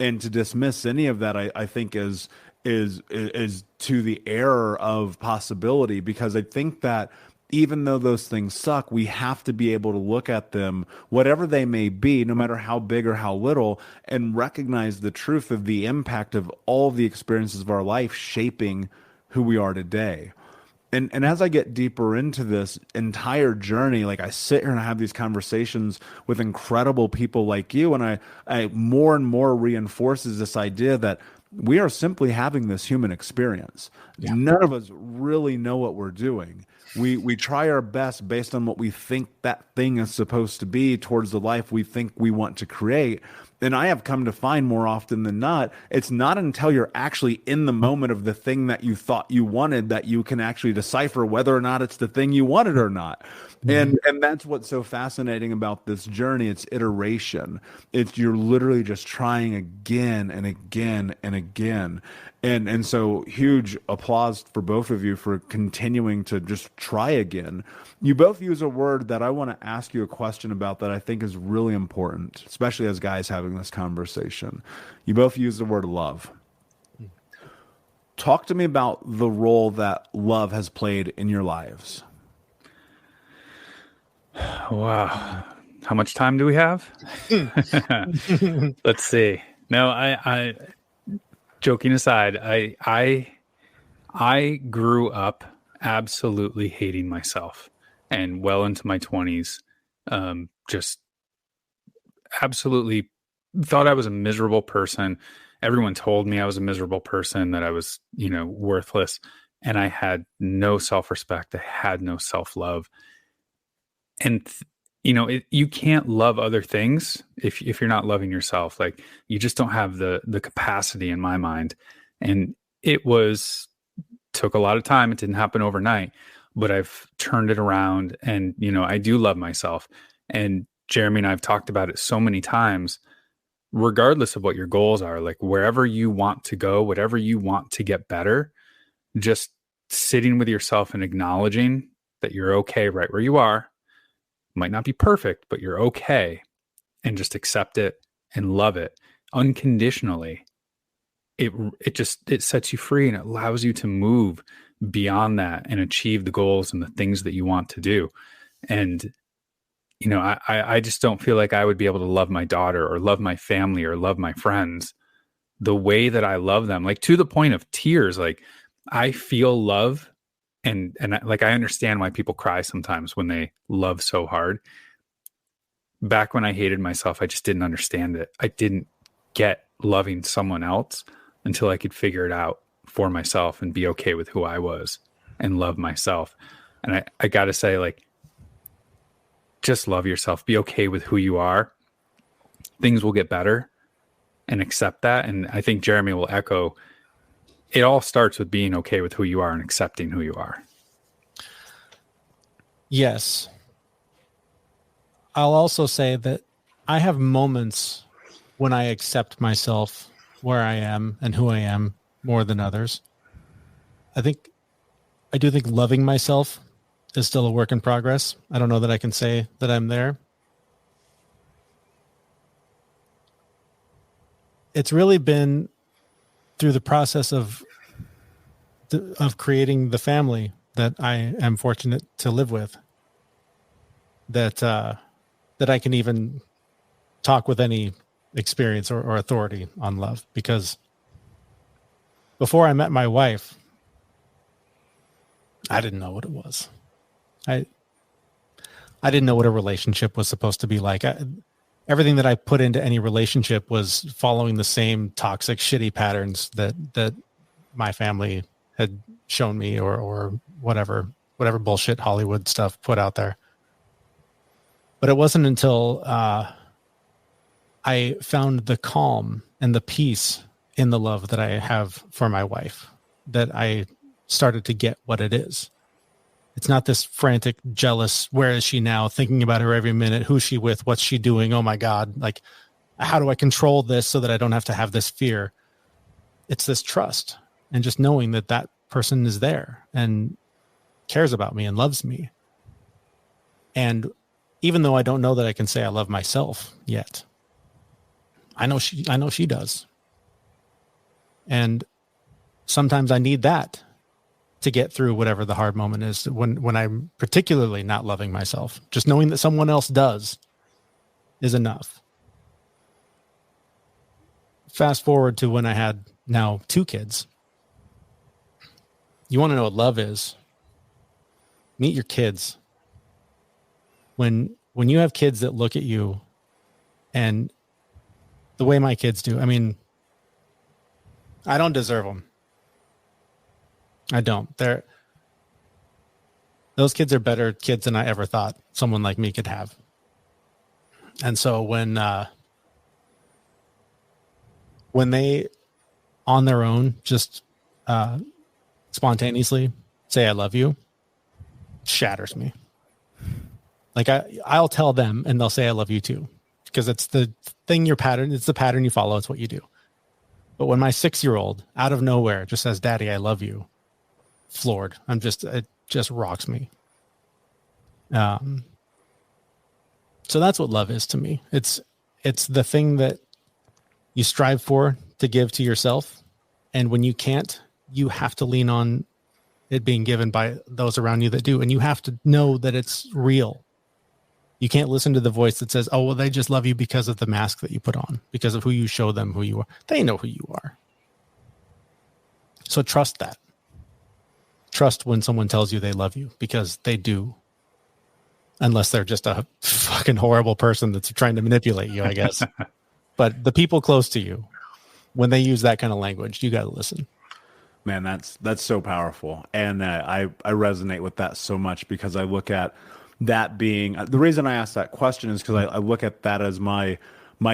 And to dismiss any of that, I think is to the error of possibility, because I think that even though those things suck, we have to be able to look at them, whatever they may be, no matter how big or how little, and recognize the truth of the impact of all of the experiences of our life shaping who we are today. And as I get deeper into this entire journey, I sit here and I have these conversations with incredible people like you, and I more and more reinforces this idea that we are simply having this human experience. Yeah. None of us really know what we're doing. We try our best based on what we think that thing is supposed to be towards the life we think we want to create. And I have come to find more often than not, it's not until you're actually in the moment of the thing that you thought you wanted that you can actually decipher whether or not it's the thing you wanted or not. Mm-hmm. And that's what's so fascinating about this journey. It's iteration. You're literally just trying again and again and again. And so huge applause for both of you for continuing to just try again. You both use a word that I want to ask you a question about that I think is really important, especially as guys having this conversation. You both use the word love. Talk to me about the role that love has played in your lives. Wow. How much time do we have? Let's see. No, I joking aside, I grew up absolutely hating myself, and well into my 20s, just absolutely thought I was a miserable person. Everyone told me I was a miserable person, that I was, worthless, and I had no self-respect. I had no self-love. And you can't love other things if you're not loving yourself. You just don't have the capacity, in my mind. And took a lot of time. It didn't happen overnight, but I've turned it around, and I do love myself. And Jeremy and I have talked about it so many times. Regardless of what your goals are, wherever you want to go, whatever you want to get better, just sitting with yourself and acknowledging that you're okay right where you are. Might not be perfect, but you're okay, and just accept it and love it unconditionally. It sets you free, and it allows you to move beyond that and achieve the goals and the things that you want to do. And I just don't feel like I would be able to love my daughter or love my family or love my friends the way that I love them, to the point of tears. I feel love. And I understand why people cry sometimes when they love so hard. Back when I hated myself, I just didn't understand it. I didn't get loving someone else until I could figure it out for myself and be okay with who I was and love myself. And I got to say, just love yourself. Be okay with who you are. Things will get better, and accept that. And I think Jeremy will echo, it all starts with being okay with who you are and accepting who you are. Yes. I'll also say that I have moments when I accept myself where I am and who I am more than others. I do think loving myself is still a work in progress. I don't know that I can say that I'm there. It's really been through the process of creating the family that I am fortunate to live with, that I can even talk with any experience or authority on love. Because before I met my wife, I didn't know what it was. I didn't know what a relationship was supposed to be like. Everything that I put into any relationship was following the same toxic, shitty patterns that my family had shown me or whatever. whatever bullshit Hollywood stuff put out there. But it wasn't until I found the calm and the peace in the love that I have for my wife that I started to get what it is. It's not this frantic, jealous, where is she now, thinking about her every minute, who's she with, what's she doing, oh my God, like, how do I control this so that I don't have to have this fear? It's this trust and just knowing that that person is there and cares about me and loves me. And even though I don't know that I can say I love myself yet, I know she does. And sometimes I need that to get through whatever the hard moment is when I'm particularly not loving myself. Just knowing that someone else does is enough. Fast forward to when I had now 2 kids. You want to know what love is? Meet your kids. When you have kids that look at you and the way my kids do, I mean, I don't deserve them. I don't. Those kids are better kids than I ever thought someone like me could have. And so when they on their own just spontaneously say I love you, shatters me. Like I'll tell them and they'll say I love you too, because it's the thing, it's the pattern you follow, it's what you do. But when my 6-year-old out of nowhere just says, Daddy, I love you, floored. It just rocks me. So that's what love is to me. It's the thing that you strive for to give to yourself. And when you can't, you have to lean on it being given by those around you that do. And you have to know that it's real. You can't listen to the voice that says, oh, well, they just love you because of the mask that you put on, because of who you show them who you are. They know who you are. So trust that. Trust when someone tells you they love you, because they do. Unless they're just a fucking horrible person that's trying to manipulate you, I guess. But the people close to you, when they use that kind of language, you got to listen. Man, that's so powerful. And I resonate with that so much, because I look at that being the reason I asked that question is because I look at that as my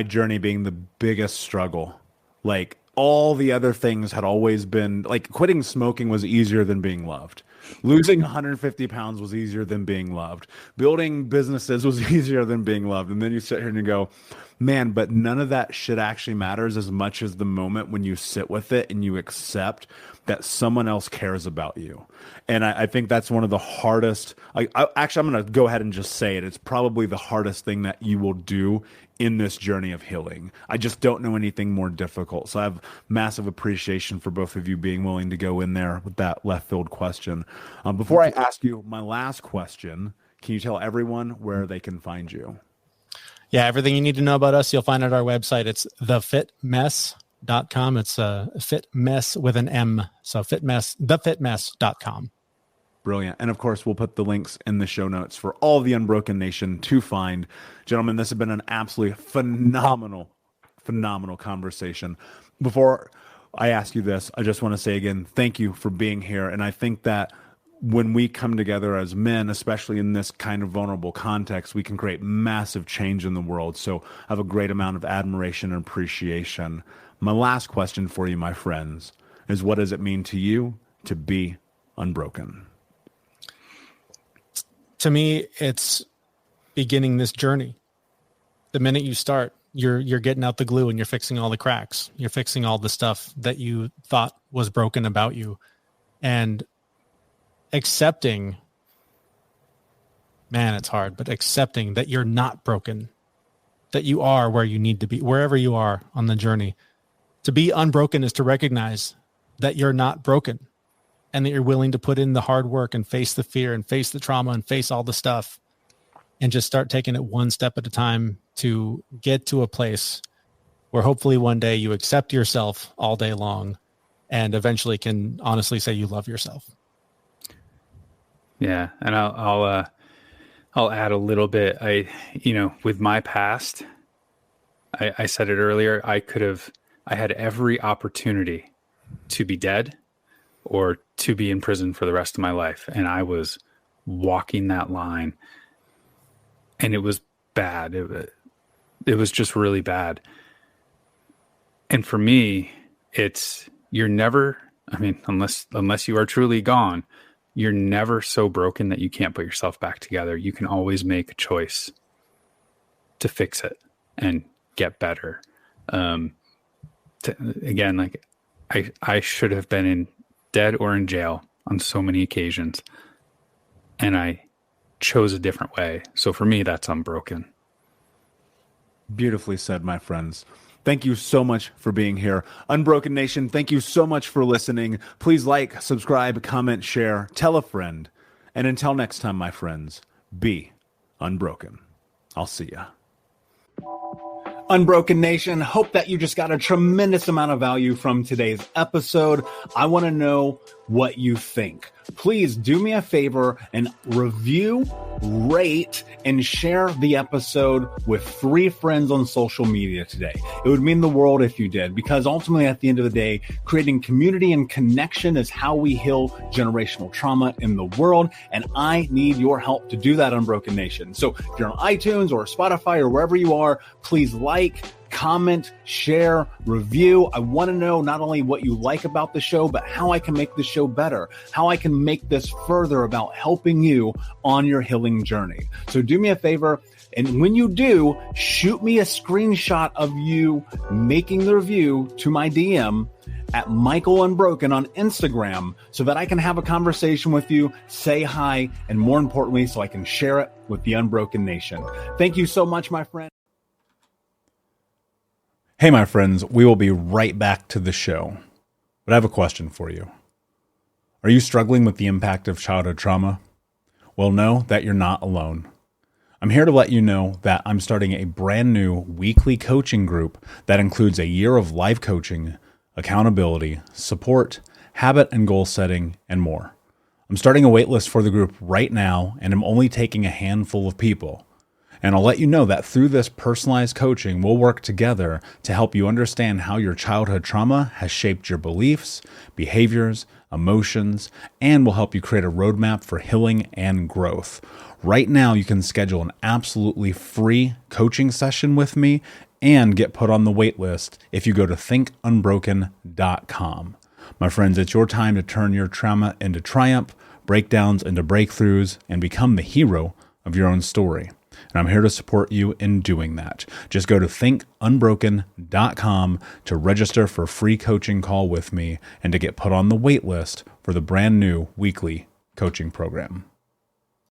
journey being the biggest struggle. Like, all the other things had always been like, quitting smoking was easier than being loved. Losing 150 pounds was easier than being loved. Building businesses was easier than being loved. And then you sit here and you go, man, but none of that shit actually matters as much as the moment when you sit with it and you accept that someone else cares about you. And I think that's one of the hardest, actually, I'm going to go ahead and just say it. It's probably the hardest thing that you will do in this journey of healing. I just don't know anything more difficult. So I have massive appreciation for both of you being willing to go in there with that left field question. Before I ask you my last question, can you tell everyone where they can find you? Yeah, everything you need to know about us, you'll find at our website. It's thefitmess.com. It's FitMess with an M. So thefitmess.com. Brilliant. And of course, we'll put the links in the show notes for all the Unbroken Nation to find. Gentlemen, this has been an absolutely phenomenal conversation. Before I ask you this, I just want to say again, thank you for being here. And I think that when we come together as men, especially in this kind of vulnerable context, we can create massive change in the world. So I have a great amount of admiration and appreciation. My last question for you, my friends, is what does it mean to you to be unbroken? To me, it's beginning this journey. The minute you start, you're getting out the glue and you're fixing all the cracks. You're fixing all the stuff that you thought was broken about you. And accepting, man, it's hard, but accepting that you're not broken, that you are where you need to be, wherever you are on the journey. To be unbroken is to recognize that you're not broken and that you're willing to put in the hard work and face the fear and face the trauma and face all the stuff and just start taking it one step at a time to get to a place where hopefully one day you accept yourself all day long and eventually can honestly say you love yourself. Yeah. And I'll add a little bit. With my past, I said it earlier, I had every opportunity to be dead or to be in prison for the rest of my life. And I was walking that line. And it was bad. It was just really bad. And for me, you're never, unless you are truly gone, you're never so broken that you can't put yourself back together. You can always make a choice to fix it and get better. Again, like I should have been dead or in jail on so many occasions, and I chose a different way. So for me, that's unbroken. Beautifully said, my friends. Thank you so much for being here. Unbroken Nation, thank you so much for listening. Please like, subscribe, comment, share, tell a friend. And until next time, my friends, be unbroken. I'll see ya. Unbroken Nation, hope that you just got a tremendous amount of value from today's episode. I want to know what you think. Please do me a favor and review, rate, and share the episode with 3 friends on social media today. It would mean the world if you did, because ultimately at the end of the day, creating community and connection is how we heal generational trauma in the world. And I need your help to do that, Unbroken Nation. So if you're on iTunes or Spotify or wherever you are, please like, comment, share, review. I want to know not only what you like about the show, but how I can make the show better, how I can make this further about helping you on your healing journey. So do me a favor. And when you do, shoot me a screenshot of you making the review to my DM at Michael Unbroken on Instagram so that I can have a conversation with you, say hi, and more importantly, so I can share it with the Unbroken Nation. Thank you so much, my friend. Hey, my friends, we will be right back to the show. But I have a question for you. Are you struggling with the impact of childhood trauma? Well, know that you're not alone. I'm here to let you know that I'm starting a brand new weekly coaching group that includes a year of live coaching, accountability, support, habit and goal setting, and more. I'm starting a waitlist for the group right now, and I'm only taking a handful of people. And I'll let you know that through this personalized coaching, we'll work together to help you understand how your childhood trauma has shaped your beliefs, behaviors, emotions, and will help you create a roadmap for healing and growth. Right now, you can schedule an absolutely free coaching session with me and get put on the wait list if you go to thinkunbroken.com. My friends, it's your time to turn your trauma into triumph, breakdowns into breakthroughs, and become the hero of your own story. And I'm here to support you in doing that. Just go to thinkunbroken.com to register for a free coaching call with me and to get put on the wait list for the brand new weekly coaching program.